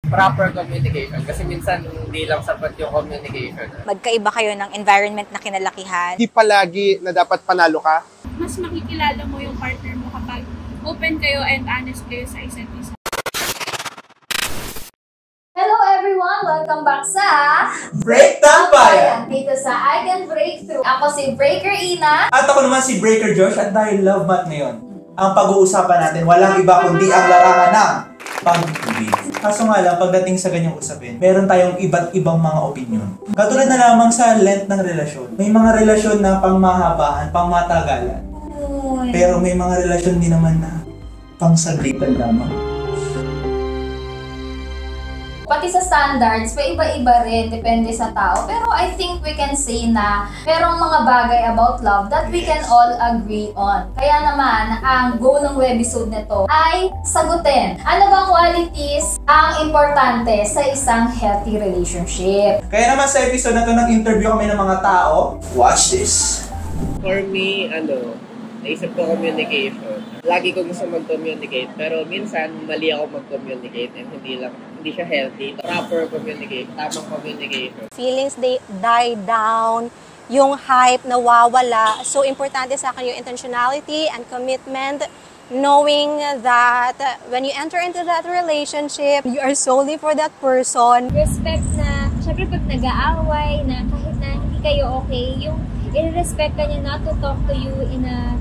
Proper communication. Kasi minsan hindi lang sapat yung communication. Magkaiba kayo ng environment na kinalakihan. Hindi palagi na dapat panalo ka. Mas makikilala mo yung partner mo kapag open kayo and honest kayo sa isa't isa. Hello everyone! Welcome back sa Break Tambayan! Dito sa I Can Breakthrough. Ako si Breaker Ina. At ako naman si Breaker Josh. At dahil love month ngayon, ang pag-uusapan natin walang iba kundi ang larangan ng pag-ibig. Kaso nga lang, pagdating sa ganyang usapin, meron tayong iba't ibang mga opinion. Katulad na lamang sa length ng relasyon. May mga relasyon na pangmahabaan, pangmatagalan. Pero may mga relasyon din naman na pangsaglitan lamang. Pati sa standards, iba-iba rin, depende sa tao. Pero I think we can say na merong mga bagay about love that we can all agree on. Kaya naman, ang goal ng webisode nito ay sagutin. Ano bang qualities ang importante sa isang healthy relationship? Kaya naman sa episode na ito, nag-interview kami ng mga tao. Watch this! For me, naisip ko communication. Lagi ko gusto mag-communicate, pero minsan mali ako mag-communicate and hindi siya healthy. Proper communication, tamang communication. Feelings they die down, yung hype nawawala. So importante sa akin yung intentionality and commitment, knowing that when you enter into that relationship, you are solely for that person. Respect na, syempre pag nag-aaway na kahit na hindi kayo okay, yung i-respect ka niya not to talk to you in a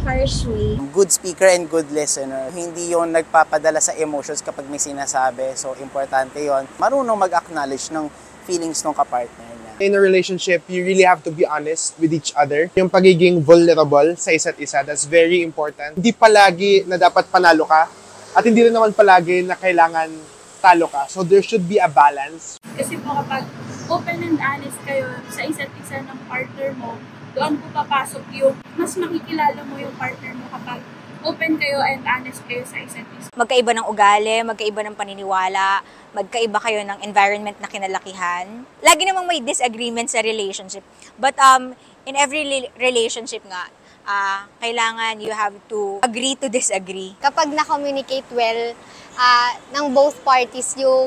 harsh way. Good speaker and good listener. Hindi yon nagpapadala sa emotions kapag may sinasabi. So, importante yon. Marunong mag-acknowledge ng feelings ng kapartner niya. In a relationship, you really have to be honest with each other. Yung pagiging vulnerable sa isa't isa, that's very important. Hindi palagi na dapat panalo ka at hindi rin naman palagi na kailangan talo ka. So, there should be a balance. Kasi po kapag open and honest kayo sa isa't isa ng partner mo, doon po papasok yung mas makikilala mo yung partner mo kapag open kayo and honest kayo sa isa't isa. Magkaiba ng ugali, magkaiba ng paniniwala, magkaiba kayo ng environment na kinalakihan. Lagi namang may disagreement sa relationship. But in every relationship nga, kailangan you have to agree to disagree. Kapag na-communicate well ng both parties yung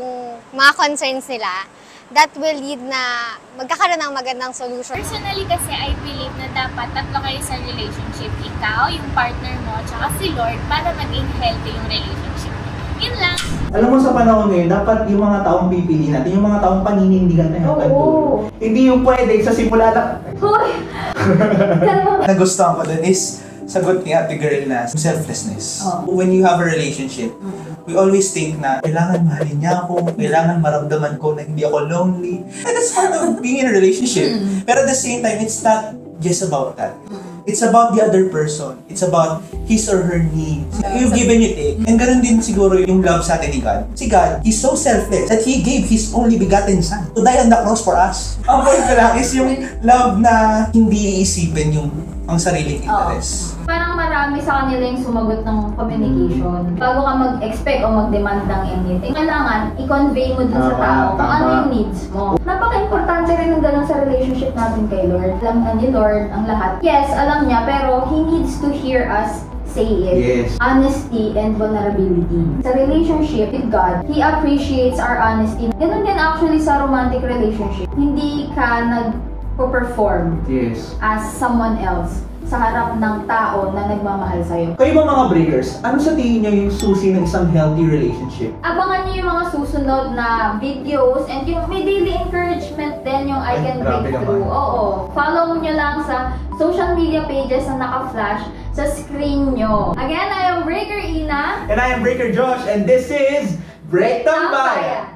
mga concerns nila, that will lead na magkakaroon ng magandang solution. Personally kasi, I believe na dapat tatlo kayo sa relationship. Ikaw, yung partner mo, tsaka si Lord para maging healthy yung relationship. Yun lang. Alam mo sa panahon ngayon, dapat yung mga taong pipili natin, yung mga taong paninindigan na yung pagtulog. Hindi yung pwede sa simula lang. Hoy! Nagustuhan ko dun is, sagot ni Ate Girl na selflessness. When you have a relationship, we always think na kailangan mahalin niya ako, kailangan maramdaman ko na hindi ako lonely. And that's part of being in a relationship. Pero at the same time, it's not just about that. It's about the other person. It's about his or her needs. You've given, you take. And ganun din siguro yung love sa atin ni God. Si God, He's so selfless that He gave His only begotten Son to die on the cross for us. Ang point ko lang is yung love na hindi iisipin yung ang sariling interest. Parang marami sa kanila yung sumagot ng communication. Bago ka mag-expect o mag-demand ng anything, kailangan i-convey mo dun sa tao kung ano yung needs mo. Napaka-importante rin ng ganun sa relationship natin kay Lord. Alam na ni Lord ang lahat. Yes, alam niya, pero He needs to hear us say it. Yes. Honesty and vulnerability. Sa relationship with God, He appreciates our honesty. Ganun din actually sa romantic relationship. Hindi ka nag-perform as someone else sa harap ng tao na nagmamahal sa'yo. Kayo ba mga breakers, ano sa tingin niyo yung susi ng isang healthy relationship? Abangan niyo yung mga susunod na videos and yung may daily encouragement din yung I Can Breakthrough. Oo. Follow nyo lang sa social media pages na naka-flash sa screen nyo. Again, I am Breaker Ina. And I am Breaker Josh, and this is Break Tambayan!